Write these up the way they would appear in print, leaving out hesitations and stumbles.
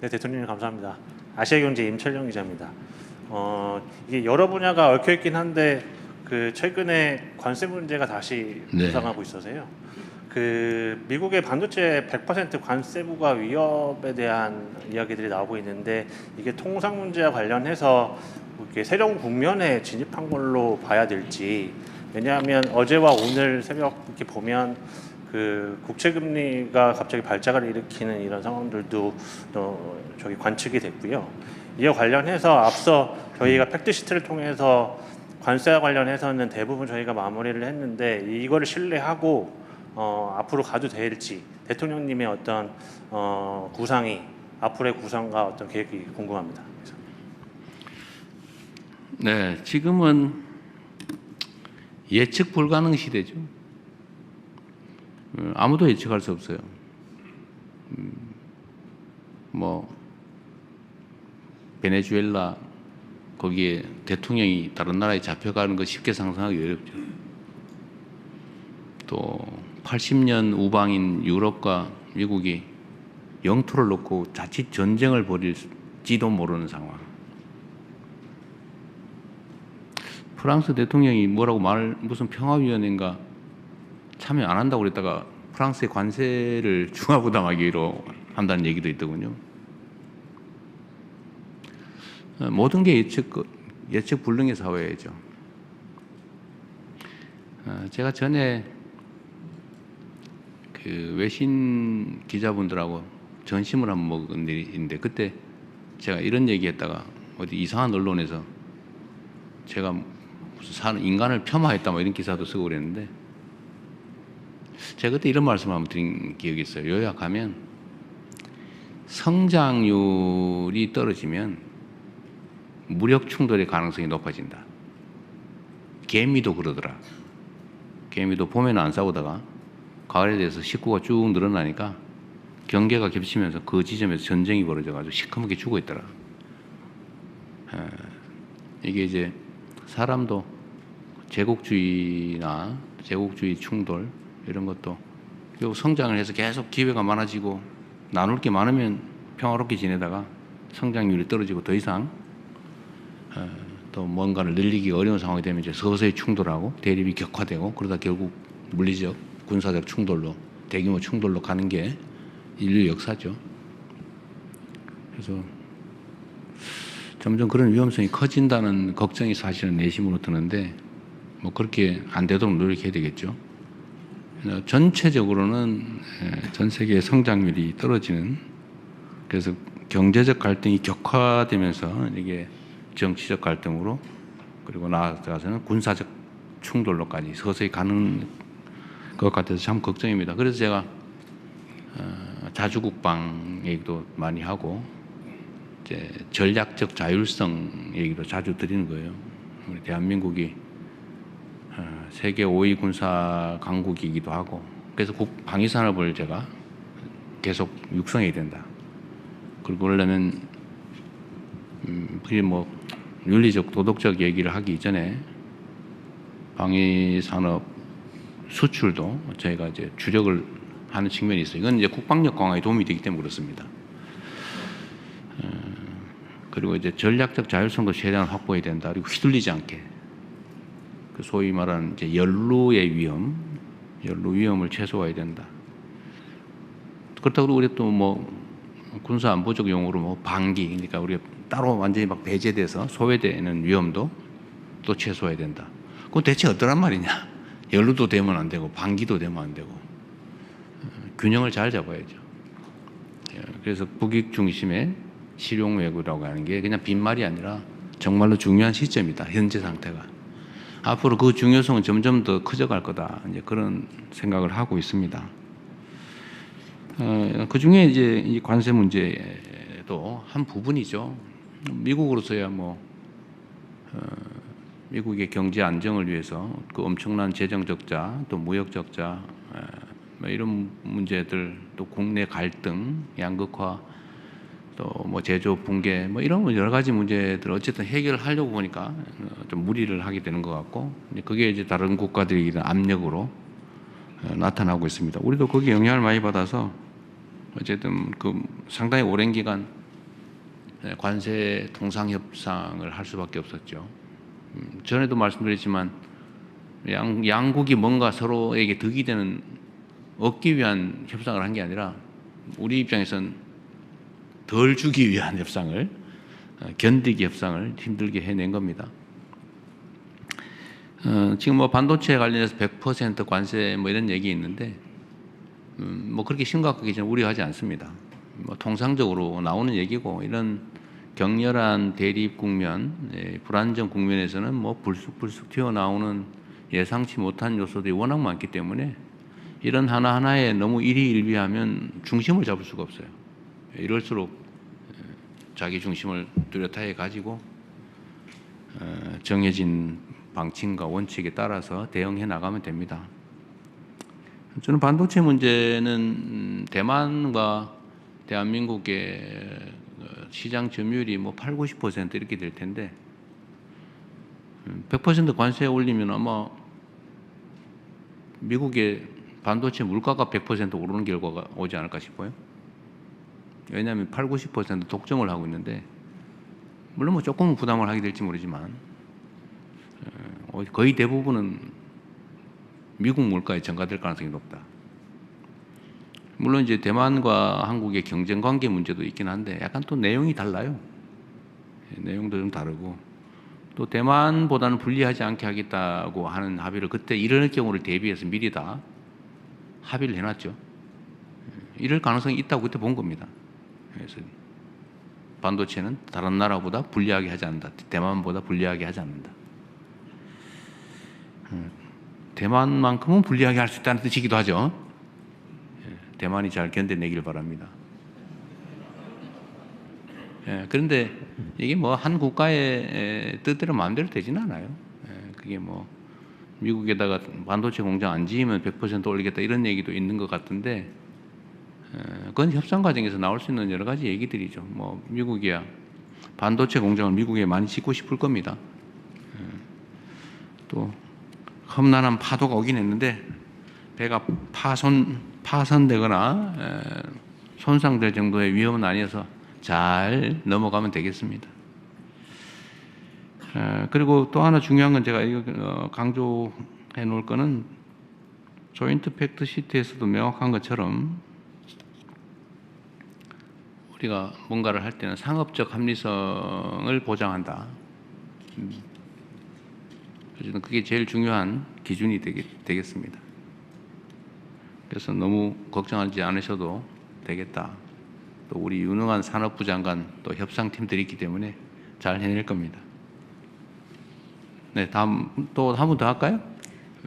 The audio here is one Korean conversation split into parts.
네, 대통령님 감사합니다. 아시아경제 임철영 기자입니다. 이게 여러 분야가 얽혀 있긴 한데 최근에 관세 문제가 다시 네. 부상하고 있어서요. 미국의 반도체 100% 관세 부과 위협에 대한 이야기들이 나오고 있는데 이게 통상 문제와 관련해서 이렇게 새로운 국면에 진입한 걸로 봐야 될지, 왜냐하면 어제와 오늘 새벽 이렇게 보면 국채 금리가 갑자기 발작을 일으키는 이런 상황들도 저기 관측이 됐고요. 이와 관련해서 앞서 저희가 팩트시트를 통해서 관세와 관련해서는 대부분 저희가 마무리를 했는데 이거를 신뢰하고 앞으로 가도 될지, 대통령님의 어떤 구상이 앞으로의 구상과 어떤 계획이 궁금합니다. 네, 지금은 예측 불가능 시대죠. 아무도 예측할 수 없어요. 베네수엘라 거기에 대통령이 다른 나라에 잡혀가는 거 쉽게 상상하기 어렵죠. 또 80년 우방인 유럽과 미국이 영토를 놓고 자칫 전쟁을 벌일지도 모르는 상황. 프랑스 대통령이 무슨 평화위원회인가 참여 안 한다고 그랬다가 프랑스의 관세를 중화부담하기로 한다는 얘기도 있더군요. 모든 게 예측 불능의 사회죠. 제가 전에 외신 기자분들하고 전심을 한번 먹은 일이 있는데, 그때 제가 이런 얘기했다가 어디 이상한 언론에서 제가 무슨 인간을 폄하했다 뭐 이런 기사도 쓰고 그랬는데, 제가 그때 이런 말씀을 한번 드린 기억이 있어요. 요약하면 성장률이 떨어지면 무력 충돌의 가능성이 높아진다. 개미도 그러더라. 개미도 봄에는 안 싸우다가 가을에 대해서 식구가 쭉 늘어나니까 경계가 겹치면서 그 지점에서 전쟁이 벌어져가지고 시커멓게 죽어 있더라. 이게 이제 사람도 제국주의나 제국주의 충돌 이런 것도 결국 성장을 해서 계속 기회가 많아지고 나눌 게 많으면 평화롭게 지내다가 성장률이 떨어지고 더 이상 또 뭔가를 늘리기 어려운 상황이 되면 이제 서서히 충돌하고 대립이 격화되고, 그러다 결국 물리적, 군사적 충돌로, 대규모 충돌로 가는 게 인류 역사죠. 그래서 점점 그런 위험성이 커진다는 걱정이 사실은 내심으로 드는데, 뭐 그렇게 안 되도록 노력해야 되겠죠. 전체적으로는 전 세계의 성장률이 떨어지는, 그래서 경제적 갈등이 격화되면서 이게 정치적 갈등으로, 그리고 나아가서는 군사적 충돌로까지 서서히 가는 것 같아서 참 걱정입니다. 그래서 제가 자주국방 얘기도 많이 하고 이제 전략적 자율성 얘기도 자주 드리는 거예요. 우리 대한민국이 세계 5위 군사 강국이기도 하고, 그래서 방위산업을 제가 계속 육성해야 된다. 그리고 그러려면 그게 뭐 윤리적 도덕적 얘기를 하기 이전에 방위산업 수출도 저희가 이제 주력을 하는 측면이 있어요. 이건 이제 국방력 강화에 도움이 되기 때문에 그렇습니다. 그리고 이제 전략적 자율성도 최대한 확보해야 된다. 그리고 휘둘리지 않게, 소위 말하는 이제 연루 위험을 최소화해야 된다. 그렇다고 우리 또 뭐 군사 안보적 용어로 뭐 방기, 그러니까 우리가 따로 완전히 막 배제돼서 소외되는 위험도 또 최소화해야 된다. 그건 대체 어떠란 말이냐? 연루도 되면 안 되고 방기도 되면 안 되고, 균형을 잘 잡아야죠. 그래서 국익 중심의 실용 외교라고 하는 게 그냥 빈말이 아니라 정말로 중요한 시점이다. 현재 상태가. 앞으로 그 중요성은 점점 더 커져갈 거다. 이제 그런 생각을 하고 있습니다. 그 중에 이제 이 관세 문제도 한 부분이죠. 미국으로서야 미국의 경제 안정을 위해서 그 엄청난 재정 적자, 또 무역 적자, 이런 문제들, 또 국내 갈등, 양극화, 또 뭐 제조 붕괴, 이런 여러 가지 문제들 어쨌든 해결하려고 보니까 좀 무리를 하게 되는 것 같고, 그게 이제 다른 국가들이 이런 압력으로 나타나고 있습니다. 우리도 거기에 영향을 많이 받아서 어쨌든 그 상당히 오랜 기간 관세 통상 협상을 할 수밖에 없었죠. 전에도 말씀드렸지만 양국이 뭔가 서로에게 득이 되는 얻기 위한 협상을 한 게 아니라 우리 입장에선 덜 주기 위한 협상을 견디기 협상을 힘들게 해낸 겁니다. 지금 뭐 반도체 관련해서 100% 관세 뭐 이런 얘기 있는데 뭐 그렇게 심각하게 저는 우려하지 않습니다. 뭐 통상적으로 나오는 얘기고 이런 격렬한 대립 국면, 불안정 국면에서는 뭐 불쑥불쑥 튀어나오는 예상치 못한 요소들이 워낙 많기 때문에 이런 하나하나에 너무 일희일비하면 중심을 잡을 수가 없어요. 이럴수록 자기 중심을 뚜렷하게 가지고 정해진 방침과 원칙에 따라서 대응해 나가면 됩니다. 저는 반도체 문제는 대만과 대한민국의 시장 점유율이 뭐 8, 90% 이렇게 될 텐데 100% 관세 올리면 아마 미국의 반도체 물가가 100% 오르는 결과가 오지 않을까 싶어요. 왜냐하면 8, 90% 독점을 하고 있는데 물론 뭐 조금은 부담을 하게 될지 모르지만 거의 대부분은 미국 물가에 전가될 가능성이 높다. 물론 이제 대만과 한국의 경쟁 관계 문제도 있긴 한데 약간 또 내용이 달라요. 내용도 좀 다르고 또 대만보다는 불리하지 않게 하겠다고 하는 합의를 그때 이럴 경우를 대비해서 미리 다 합의를 해놨죠. 이럴 가능성이 있다고 그때 본 겁니다. 그래서 반도체는 다른 나라보다 불리하게 하지 않는다. 대만보다 불리하게 하지 않는다. 대만만큼은 불리하게 할 수 있다는 뜻이기도 하죠. 대만이 잘 견뎌내길 바랍니다. 그런데 이게 뭐 한 국가의 뜻대로 마음대로 되지는 않아요. 그게 뭐 미국에다가 반도체 공장 안 지으면 100% 올리겠다 이런 얘기도 있는 것 같은데 그건 협상 과정에서 나올 수 있는 여러 가지 얘기들이죠. 뭐 미국이야 반도체 공장을 미국에 많이 짓고 싶을 겁니다. 또 험난한 파도가 오긴 했는데 배가 파손되거나 손상될 정도의 위험은 아니어서 잘 넘어가면 되겠습니다. 그리고 또 하나 중요한 건 제가 이거 강조해 놓을 거는 조인트 팩트 시트에서도 명확한 것처럼 우리가 뭔가를 할 때는 상업적 합리성을 보장한다. 그래서 그게 제일 중요한 기준이 되겠습니다. 그래서 너무 걱정하지 않으셔도 되겠다. 또 우리 유능한 산업부 장관 또 협상팀들이 있기 때문에 잘 해낼 겁니다. 네, 다음 또 한 분 더 할까요?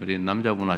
우리 남자분 하죠.